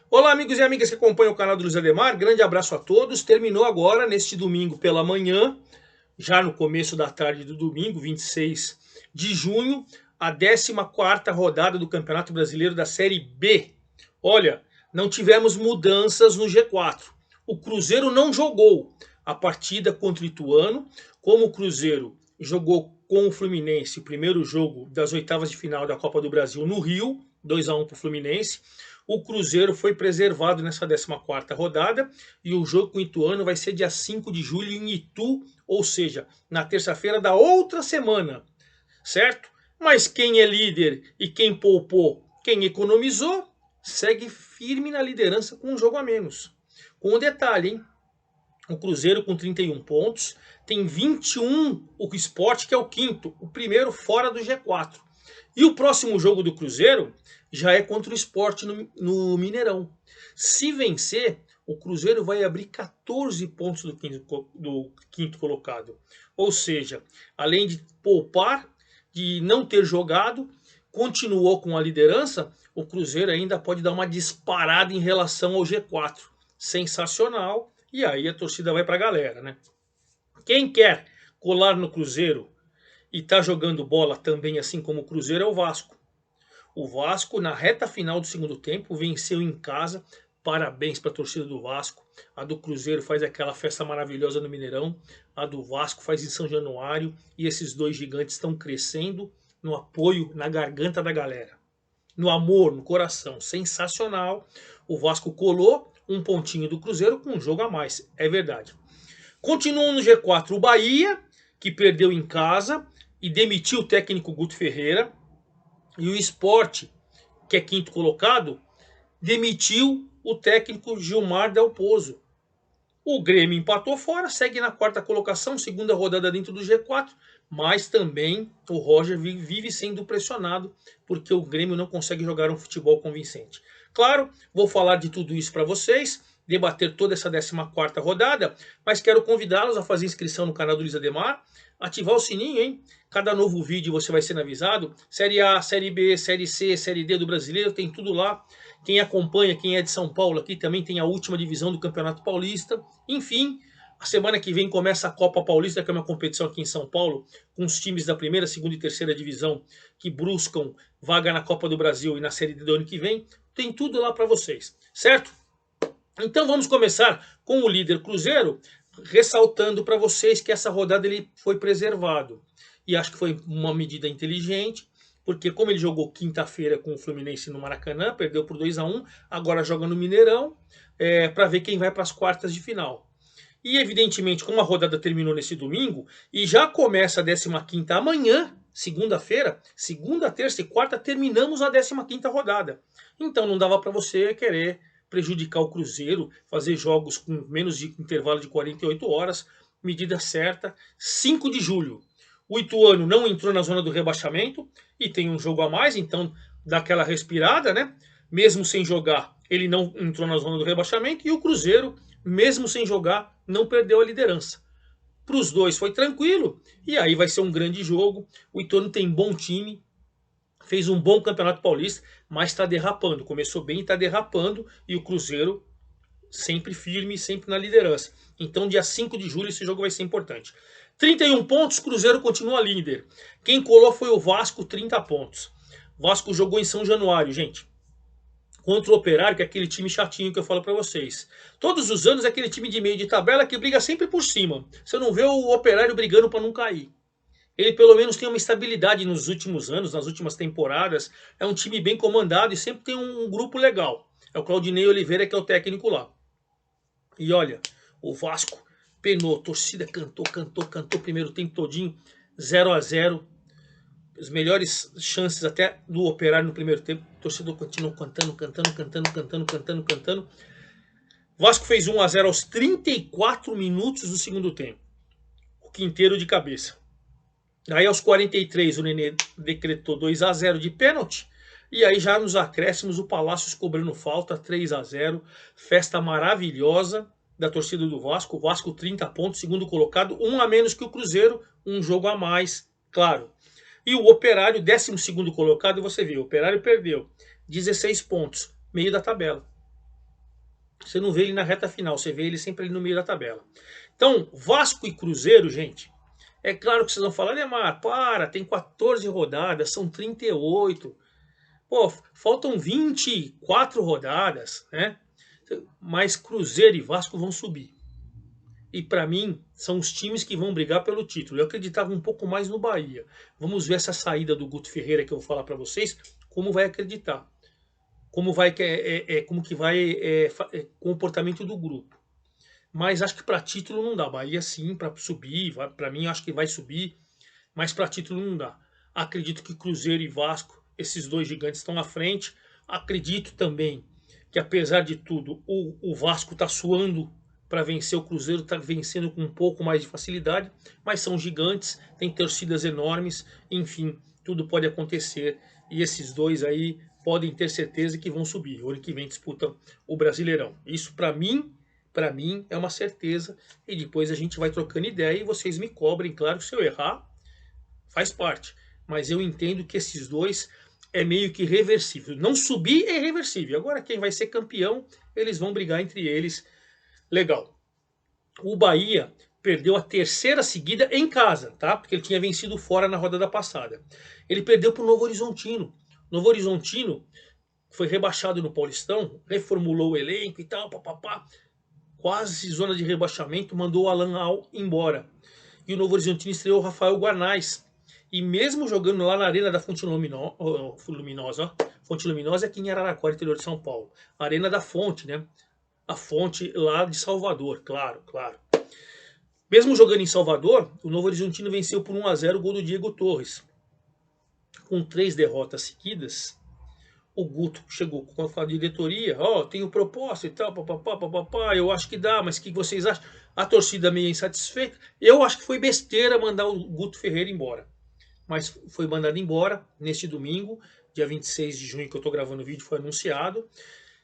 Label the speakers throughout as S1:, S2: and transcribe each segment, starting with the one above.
S1: Olá, amigos e amigas que acompanham o canal do Luiz Ademar. Grande abraço a todos. Terminou agora, neste domingo pela manhã, já no começo da tarde do domingo, 26 de junho, a 14ª rodada do Campeonato Brasileiro da Série B. Olha, não tivemos mudanças no G4. O Cruzeiro não jogou a partida contra o Ituano, como o Cruzeiro jogou com o Fluminense o primeiro jogo das oitavas de final da Copa do Brasil no Rio, 2-1 para o Fluminense. O Cruzeiro foi preservado nessa 14ª rodada e o jogo com o Ituano vai ser dia 5 de julho em Itu, ou seja, na terça-feira da outra semana, certo? Mas quem é líder e quem poupou, quem economizou, segue firme na liderança com um jogo a menos. Com um detalhe, hein? O Cruzeiro com 31 pontos, tem 21 o Sport, que é o quinto, o primeiro fora do G4. E o próximo jogo do Cruzeiro já é contra o Sport no Mineirão. Se vencer, o Cruzeiro vai abrir 14 pontos do quinto colocado. Ou seja, além de poupar, de não ter jogado, continuou com a liderança, o Cruzeiro ainda pode dar uma disparada em relação ao G4. Sensacional. E aí a torcida vai para a galera, né? Quem quer colar no Cruzeiro e tá jogando bola também assim como o Cruzeiro é o Vasco. O Vasco, na reta final do segundo tempo, venceu em casa. Parabéns para a torcida do Vasco. A do Cruzeiro faz aquela festa maravilhosa no Mineirão. A do Vasco faz em São Januário. E esses dois gigantes estão crescendo no apoio, na garganta da galera. No amor, no coração. Sensacional. O Vasco colou um pontinho do Cruzeiro com um jogo a mais. É verdade. Continuam no G4 o Bahia, que perdeu em casa e demitiu o técnico Guto Ferreira. E o Sport, que é quinto colocado, demitiu o técnico Gilmar Del Pozo. O Grêmio empatou fora, segue na quarta colocação, segunda rodada dentro do G4, mas também o Roger vive sendo pressionado porque o Grêmio não consegue jogar um futebol convincente. Claro, vou falar de tudo isso para vocês, debater toda essa 14ª rodada, mas quero convidá-los a fazer inscrição no canal do Luiz Ademar, ativar o sininho, hein? Cada novo vídeo você vai sendo avisado. Série A, Série B, Série C, Série D do Brasileiro, tem tudo lá. Quem acompanha, quem é de São Paulo aqui, também tem a última divisão do Campeonato Paulista. Enfim, a semana que vem começa a Copa Paulista, que é uma competição aqui em São Paulo, com os times da primeira, segunda e terceira divisão que buscam vaga na Copa do Brasil e na Série D do ano que vem. Tem tudo lá para vocês, certo? Então vamos começar com o líder Cruzeiro, ressaltando para vocês que essa rodada ele foi preservado. E acho que foi uma medida inteligente, porque como ele jogou quinta-feira com o Fluminense no Maracanã, perdeu por 2-1, agora joga no Mineirão, para ver quem vai para as quartas de final. E evidentemente, como a rodada terminou nesse domingo, e já começa a 15ª amanhã, segunda-feira, segunda, terça e quarta, terminamos a 15ª rodada. Então não dava para você querer prejudicar o Cruzeiro, fazer jogos com menos de intervalo de 48 horas, medida certa, 5 de julho. O Ituano não entrou na zona do rebaixamento e tem um jogo a mais, então dá aquela respirada, né? Mesmo sem jogar, ele não entrou na zona do rebaixamento e o Cruzeiro, mesmo sem jogar, não perdeu a liderança. Para os dois foi tranquilo e aí vai ser um grande jogo. O Ituano tem bom time, fez um bom Campeonato Paulista, mas está derrapando. Começou bem e está derrapando. E o Cruzeiro sempre firme, sempre na liderança. Então, dia 5 de julho, esse jogo vai ser importante. 31 pontos, Cruzeiro continua líder. Quem colou foi o Vasco, 30 pontos. Vasco jogou em São Januário, gente. Contra o Operário, que é aquele time chatinho que eu falo para vocês. Todos os anos é aquele time de meio de tabela que briga sempre por cima. Você não vê o Operário brigando para não cair. Ele pelo menos tem uma estabilidade nos últimos anos, nas últimas temporadas. É um time bem comandado e sempre tem um grupo legal. É o Claudinei Oliveira que é o técnico lá. E olha, o Vasco penou, a torcida cantou o primeiro tempo todinho, 0-0. As melhores chances até do Operário no primeiro tempo. O torcedor continuou cantando. Vasco fez 1-0 aos 34 minutos do segundo tempo. O Quinteiro de cabeça. Aí aos 43 o Nenê decretou 2-0 de pênalti. E aí já nos acréscimos o Palácios cobrando falta, 3-0. Festa maravilhosa da torcida do Vasco. O Vasco 30 pontos, segundo colocado. Um a menos que o Cruzeiro, um jogo a mais, claro. E o Operário, 12º colocado, você viu, o Operário perdeu 16 pontos, meio da tabela. Você não vê ele na reta final, você vê ele sempre ali no meio da tabela. Então, Vasco e Cruzeiro, gente, é claro que vocês vão falar, Neymar, para, tem 14 rodadas, são 38. Pô, faltam 24 rodadas, né? Mas Cruzeiro e Vasco vão subir. E para mim, são os times que vão brigar pelo título. Eu acreditava um pouco mais no Bahia. Vamos ver essa saída do Guto Ferreira que eu vou falar para vocês, como vai acreditar. Como vai como que vai comportamento do grupo. Mas acho que para título não dá. Bahia sim, para subir, para mim acho que vai subir, mas para título não dá. Acredito que Cruzeiro e Vasco, esses dois gigantes estão à frente. Acredito também que apesar de tudo, o Vasco está suando para vencer, o Cruzeiro está vencendo com um pouco mais de facilidade, mas são gigantes, tem torcidas enormes, enfim, tudo pode acontecer e esses dois aí podem ter certeza que vão subir. O ano que vem disputam o Brasileirão. Isso para mim é uma certeza e depois a gente vai trocando ideia e vocês me cobrem, claro que se eu errar, faz parte. Mas eu entendo que esses dois é meio que reversível. Não subir é irreversível. Agora quem vai ser campeão, eles vão brigar entre eles. Legal. O Bahia perdeu a terceira seguida em casa, tá? Porque ele tinha vencido fora na rodada passada. Ele perdeu para o Novo Horizontino. Novo Horizontino foi rebaixado no Paulistão, reformulou o elenco e tal, papapá. Quase zona de rebaixamento, mandou o Alan Al embora. E o Novo Horizontino estreou o Rafael Guarnaz. E mesmo jogando lá na Arena da Fonte Luminosa, ó, Fonte Luminosa é aqui em Araraquara, interior de São Paulo. Arena da Fonte, né? A Fonte lá de Salvador, claro, claro. Mesmo jogando em Salvador, o Novo Horizontino venceu por 1-0 o gol do Diego Torres. Com 3 derrotas seguidas, o Guto chegou com a diretoria, ó, tenho proposta e tal, papapá, eu acho que dá, mas o que vocês acham? A torcida meio insatisfeita. Eu acho que foi besteira mandar o Guto Ferreira embora. Mas foi mandado embora neste domingo, dia 26 de junho que eu estou gravando o vídeo, foi anunciado.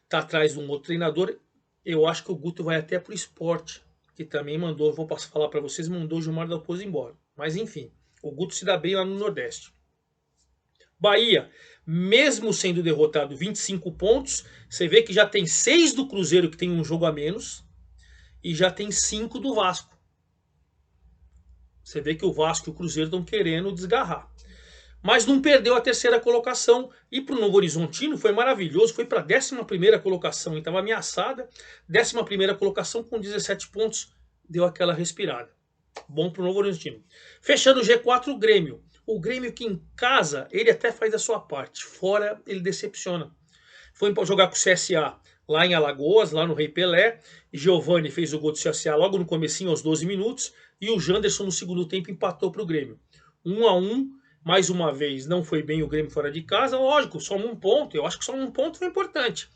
S1: Está atrás de um outro treinador. Eu acho que o Guto vai até para o Sport, que também mandou, vou falar para vocês, mandou o Gilmar Dalpozo embora. Mas enfim, o Guto se dá bem lá no Nordeste. Bahia, mesmo sendo derrotado 25 pontos, você vê que já tem 6 do Cruzeiro, que tem um jogo a menos, e já tem 5 do Vasco. Você vê que o Vasco e o Cruzeiro estão querendo desgarrar. Mas não perdeu a terceira colocação. E para o Novo Horizontino foi maravilhoso. Foi para a 11ª colocação. E estava ameaçada. 11ª colocação com 17 pontos. Deu aquela respirada. Bom para o Novo Horizontino. Fechando o G4, o Grêmio. O Grêmio que em casa, ele até faz a sua parte. Fora, ele decepciona. Foi jogar com o CSA lá em Alagoas, lá no Rei Pelé. Giovani fez o gol do CSA logo no comecinho, aos 12 minutos. E o Janderson no segundo tempo empatou para o Grêmio. 1-1, mais uma vez, não foi bem o Grêmio fora de casa. Lógico, só um ponto. Eu acho que só um ponto foi importante.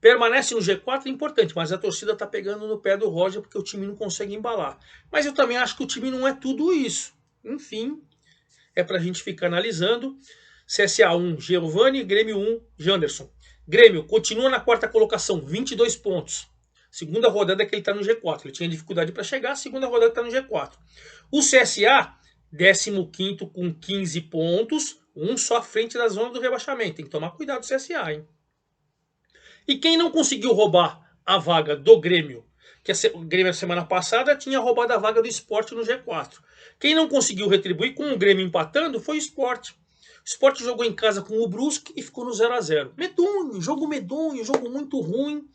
S1: Permanece no G4 é importante, mas a torcida está pegando no pé do Roger porque o time não consegue embalar. Mas eu também acho que o time não é tudo isso. Enfim, é para a gente ficar analisando. CSA 1, Giovani, Grêmio 1, Janderson. Grêmio continua na 4ª colocação, 22 pontos. Segunda rodada que ele está no G4. Ele tinha dificuldade para chegar, segunda rodada está no G4. O CSA, 15º com 15 pontos, um só à frente da zona do rebaixamento. Tem que tomar cuidado do CSA, hein? E quem não conseguiu roubar a vaga do Grêmio, que o Grêmio na semana passada tinha roubado a vaga do Sport no G4. Quem não conseguiu retribuir com o Grêmio empatando foi o Sport. O Sport jogou em casa com o Brusque e ficou no 0-0. Medonho, jogo muito ruim.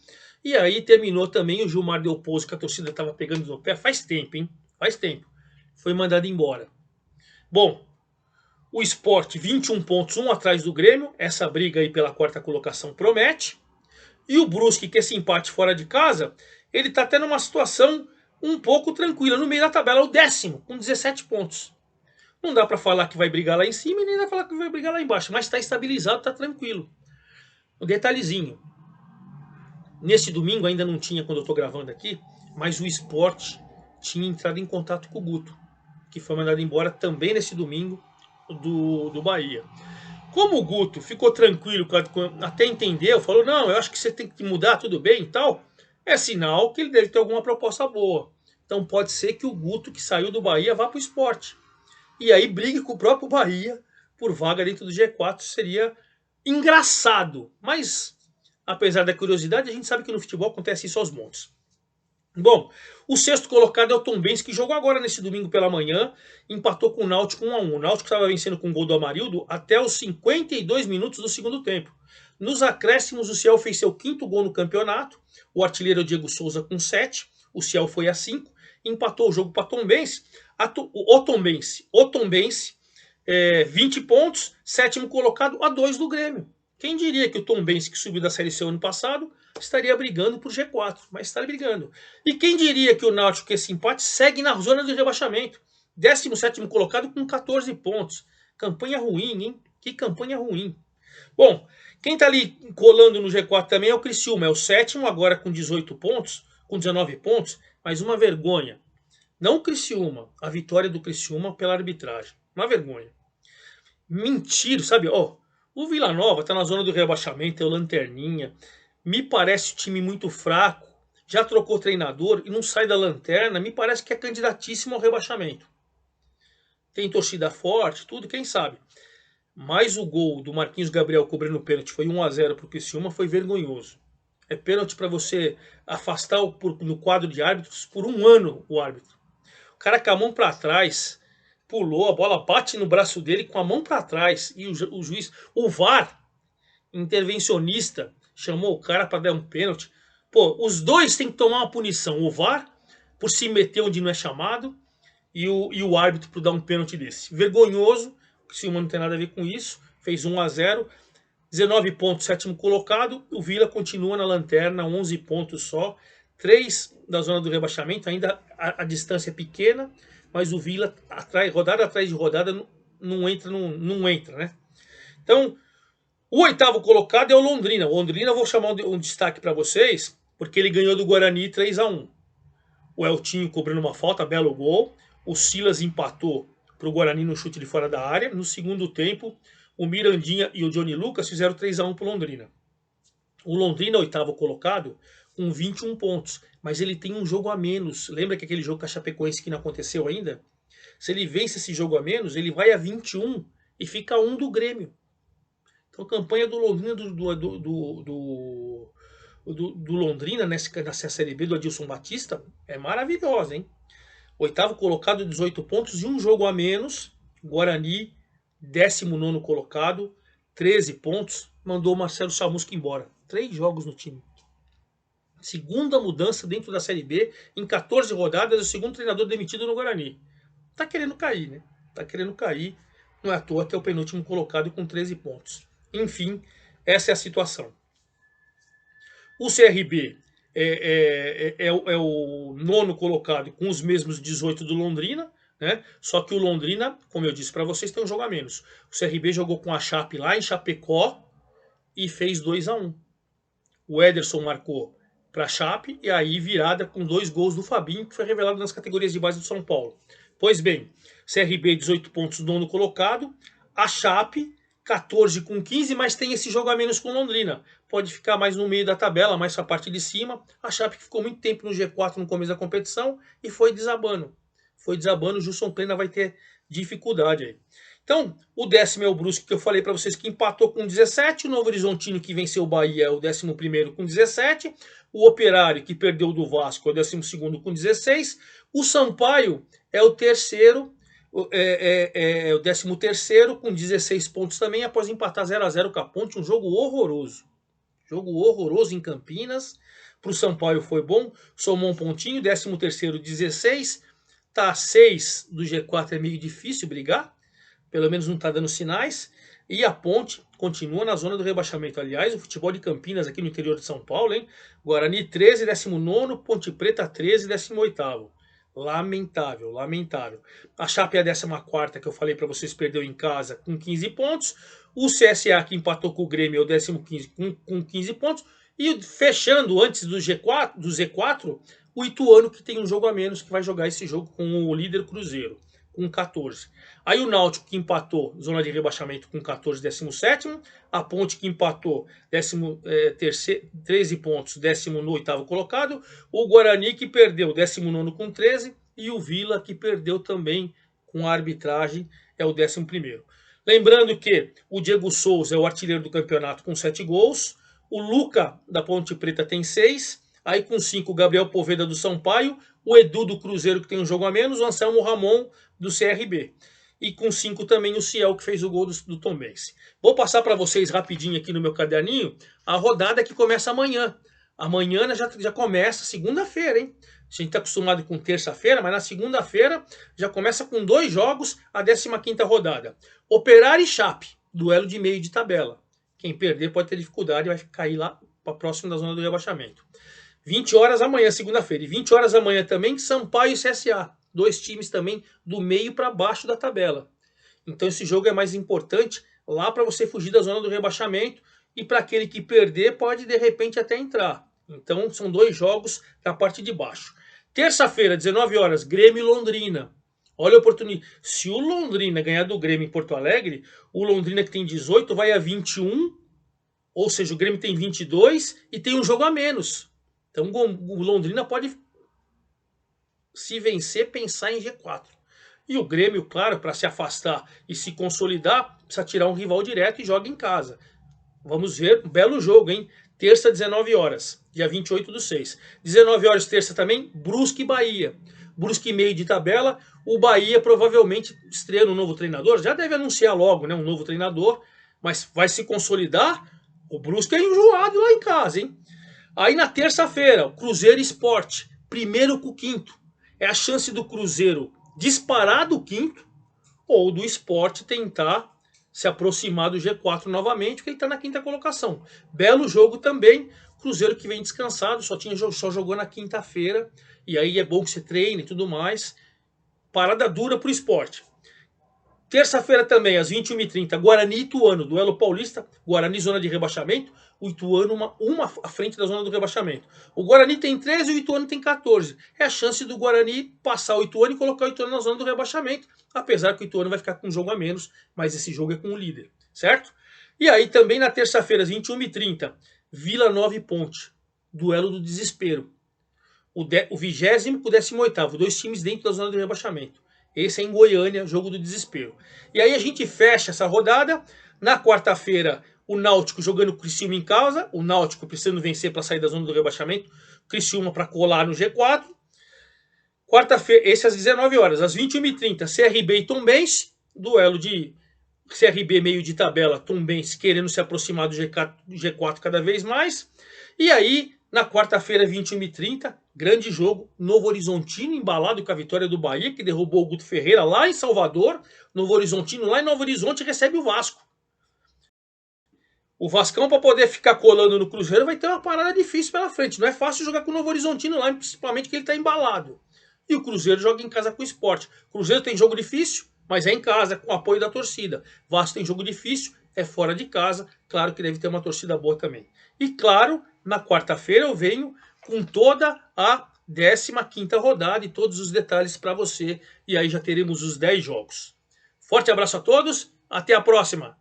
S1: E aí terminou também o Gilmar Dalpozo, que a torcida estava pegando no pé faz tempo, hein? Faz tempo. Foi mandado embora. Bom, o Sport 21 pontos, um atrás do Grêmio. Essa briga aí pela 4ª colocação promete. E o Brusque, que esse empate fora de casa, ele está até numa situação um pouco tranquila. No meio da tabela, o 10º, com 17 pontos. Não dá para falar que vai brigar lá em cima e nem dá para falar que vai brigar lá embaixo. Mas está estabilizado, está tranquilo. Um detalhezinho. Nesse domingo, ainda não tinha quando eu estou gravando aqui, mas o Sport tinha entrado em contato com o Guto, que foi mandado embora também nesse domingo do Bahia. Como o Guto ficou tranquilo, até entendeu, falou, não, eu acho que você tem que mudar, tudo bem e tal, é sinal que ele deve ter alguma proposta boa. Então pode ser que o Guto, que saiu do Bahia, vá para o Sport. E aí brigue com o próprio Bahia por vaga dentro do G4. Seria engraçado, mas apesar da curiosidade, a gente sabe que no futebol acontece isso aos montes. Bom, o sexto colocado é o Tombense, que jogou agora nesse domingo pela manhã, empatou com o Náutico 1 a 1. O Náutico estava vencendo com o gol do Amarildo até os 52 minutos do segundo tempo. Nos acréscimos, o Ciel fez seu quinto gol no campeonato, o artilheiro é o Diego Souza com 7, o Ciel foi a 5, empatou o jogo para Tombense. O Tombense, 20 pontos, sétimo colocado a 2 do Grêmio. Quem diria que o Tombense, que subiu da Série C ano passado, estaria brigando por G4, mas está brigando. E quem diria que o Náutico, com esse empate, segue na zona de rebaixamento. 17º colocado com 14 pontos. Campanha ruim, hein? Que campanha ruim. Bom, quem está ali colando no G4 também é o Criciúma. É o sétimo, agora com 18 pontos, com 19 pontos, mas uma vergonha. Não o Criciúma, a vitória do Criciúma pela arbitragem. Uma vergonha. Mentira, sabe? Ó, o Vila Nova está na zona do rebaixamento, é o Lanterninha. Me parece um time muito fraco. Já trocou treinador e não sai da lanterna. Me parece que é candidatíssimo ao rebaixamento. Tem torcida forte, tudo, quem sabe. Mas o gol do Marquinhos Gabriel cobrindo o pênalti foi 1 a 0 para o Criciúma, foi vergonhoso. É pênalti para você afastar no quadro de árbitros por um ano o árbitro. O cara com a mão para trás, pulou, a bola bate no braço dele com a mão para trás. E o juiz, o VAR, intervencionista, chamou o cara para dar um pênalti. Pô, os dois têm que tomar uma punição. O VAR, por se meter onde não é chamado, e o árbitro por dar um pênalti desse. Vergonhoso, o Criciúma não tem nada a ver com isso. Fez 1 a 0, 19 pontos, sétimo colocado. O Vila continua na lanterna, 11 pontos só. 3 da zona do rebaixamento, ainda a distância é pequena, mas o Vila, rodada atrás de rodada, não entra, né? Então, o oitavo colocado é o Londrina. O Londrina, eu vou chamar um destaque para vocês, porque ele ganhou do Guarani 3 a 1. O Eltinho cobrindo uma falta, belo gol. O Silas empatou para o Guarani no chute de fora da área. No segundo tempo, o Mirandinha e o Johnny Lucas fizeram 3 a 1 para o Londrina. O Londrina, oitavo colocado, com 21 pontos. Mas ele tem um jogo a menos. Lembra que aquele jogo com a Chapecoense que não aconteceu ainda? Se ele vence esse jogo a menos, ele vai a 21 e fica 1 do Grêmio. Então a campanha do Londrina do Londrina nessa Série B do Adilson Batista é maravilhosa, hein? Oitavo colocado, 18 pontos e um jogo a menos. Guarani, 19º colocado, 13 pontos. Mandou o Marcelo Chamusca embora. 3 jogos no time. Segunda mudança dentro da Série B. Em 14 rodadas, o segundo treinador demitido no Guarani. Tá querendo cair, né? Tá querendo cair. Não é à toa que é o penúltimo colocado com 13 pontos. Enfim, essa é a situação. O CRB é o 9º colocado com os mesmos 18 do Londrina, né? Só que o Londrina, como eu disse para vocês, tem um jogo a menos. O CRB jogou com a Chape lá em Chapecó e fez 2 a 1. O Ederson marcou para a Chape e aí virada com 2 gols do Fabinho, que foi revelado nas categorias de base do São Paulo. Pois bem, CRB 18 pontos, 9º colocado. A Chape 14 com 15, mas tem esse jogo a menos com Londrina. Pode ficar mais no meio da tabela, mais para a parte de cima. A Chape que ficou muito tempo no G4 no começo da competição e foi desabando. Foi desabando, o Gilson Plena vai ter dificuldade aí. Então, o 10º é o Brusque, que eu falei para vocês que empatou com 17. O Novo Horizontino, que venceu o Bahia, é o 11º com 17. O Operário, que perdeu do Vasco, é o 12º com 16. O Sampaio é o terceiro. É o 13º com 16 pontos também, após empatar 0 a 0 com a Ponte. Um jogo horroroso. Jogo horroroso em Campinas. Para o Sampaio foi bom. Somou um pontinho. 13º, 16. Tá a 6 do G4, é meio difícil brigar. Pelo menos não está dando sinais. E a Ponte continua na zona do rebaixamento. Aliás, o futebol de Campinas aqui no interior de São Paulo, hein? Guarani 13, 19º. Ponte Preta 13, 18º. Lamentável, lamentável. A Chape é a 14ª, que eu falei para vocês, perdeu em casa com 15 pontos. O CSA, que empatou com o Grêmio, é o 15º com 15 pontos. E fechando antes do Z4, o Ituano, que tem um jogo a menos, que vai jogar esse jogo com o líder Cruzeiro, com 14. Aí o Náutico, que empatou, zona de rebaixamento com 14, 17º. A Ponte, que empatou, 13 pontos, 18º colocado. O Guarani, que perdeu, 19º com 13. E o Vila, que perdeu também com a arbitragem, é o 11º. Lembrando que o Diego Souza é o artilheiro do campeonato com 7 gols. O Luca, da Ponte Preta, tem 6. Aí com 5, o Gabriel Poveda, do Sampaio. O Edu, do Cruzeiro, que tem um jogo a menos. O Anselmo Ramon, do CRB. E com 5 também o Ciel, que fez o gol do Tombense. Vou passar para vocês rapidinho aqui no meu caderninho a rodada que começa amanhã. Amanhã já começa segunda-feira, hein? A gente está acostumado com terça-feira, mas na segunda-feira já começa com 2 jogos a 15ª rodada. Operário e Chape, duelo de meio de tabela. Quem perder pode ter dificuldade e vai cair lá para próximo da zona do rebaixamento. 20 horas amanhã, segunda-feira. E 20 horas amanhã também, Sampaio e CSA. 2 times também do meio para baixo da tabela. Então esse jogo é mais importante lá para você fugir da zona do rebaixamento. E para aquele que perder pode de repente até entrar. Então são 2 jogos da parte de baixo. Terça-feira, 19 horas, Grêmio e Londrina. Olha a oportunidade. Se o Londrina ganhar do Grêmio em Porto Alegre, o Londrina que tem 18 vai a 21. Ou seja, o Grêmio tem 22 e tem um jogo a menos. Então o Londrina pode, se vencer, pensar em G4. E o Grêmio, claro, para se afastar e se consolidar, precisa tirar um rival direto e joga em casa. Vamos ver, um belo jogo, hein? Terça, 19 horas, dia 28/6. 19 horas, terça também, Brusque e Bahia. Brusque meio de tabela, o Bahia provavelmente estreando um novo treinador. Já deve anunciar logo, né, um novo treinador, mas vai se consolidar. O Brusque é enjoado lá em casa, hein? Aí na terça-feira, o Cruzeiro e Sport, primeiro com o quinto. É a chance do Cruzeiro disparar do quinto ou do Sport tentar se aproximar do G4 novamente, porque ele está na 5ª colocação. Belo jogo também. Cruzeiro que vem descansado, só jogou na quinta-feira. E aí é bom que você treine e tudo mais. Parada dura para o Sport. Terça-feira também, às 21h30, Guarani e Ituano, duelo paulista. Guarani, zona de rebaixamento. O Ituano, uma à frente da zona do rebaixamento. O Guarani tem 13 e o Ituano tem 14. É a chance do Guarani passar o Ituano e colocar o Ituano na zona do rebaixamento. Apesar que o Ituano vai ficar com um jogo a menos, mas esse jogo é com o líder, certo? E aí também na terça-feira, às 21h30, Vila Nova e Ponte. Duelo do desespero. O 20º com o 18º. 2 times dentro da zona do rebaixamento. Esse é em Goiânia, jogo do desespero. E aí a gente fecha essa rodada. Na quarta-feira, o Náutico jogando o Criciúma em casa. O Náutico precisando vencer para sair da zona do rebaixamento. Criciúma para colar no G4. Quarta-feira, esse às 19 horas. Às 21h30, CRB e Tombense. Duelo de CRB meio de tabela. Tombense querendo se aproximar do G4 cada vez mais. E aí, na quarta-feira, 21h30, grande jogo, Novo Horizontino embalado com a vitória do Bahia, que derrubou o Guto Ferreira lá em Salvador. Novo Horizontino lá em Novo Horizonte recebe o Vasco. O Vascão, para poder ficar colando no Cruzeiro, vai ter uma parada difícil pela frente. Não é fácil jogar com o Novo Horizontino lá, principalmente que ele está embalado. E o Cruzeiro joga em casa com o Sport. O Cruzeiro tem jogo difícil, mas é em casa, com o apoio da torcida. Vasco tem jogo difícil, é fora de casa. Claro que deve ter uma torcida boa também. E claro, na quarta-feira eu venho com toda a 15ª rodada e todos os detalhes para você. E aí já teremos os 10 jogos. Forte abraço a todos, até a próxima!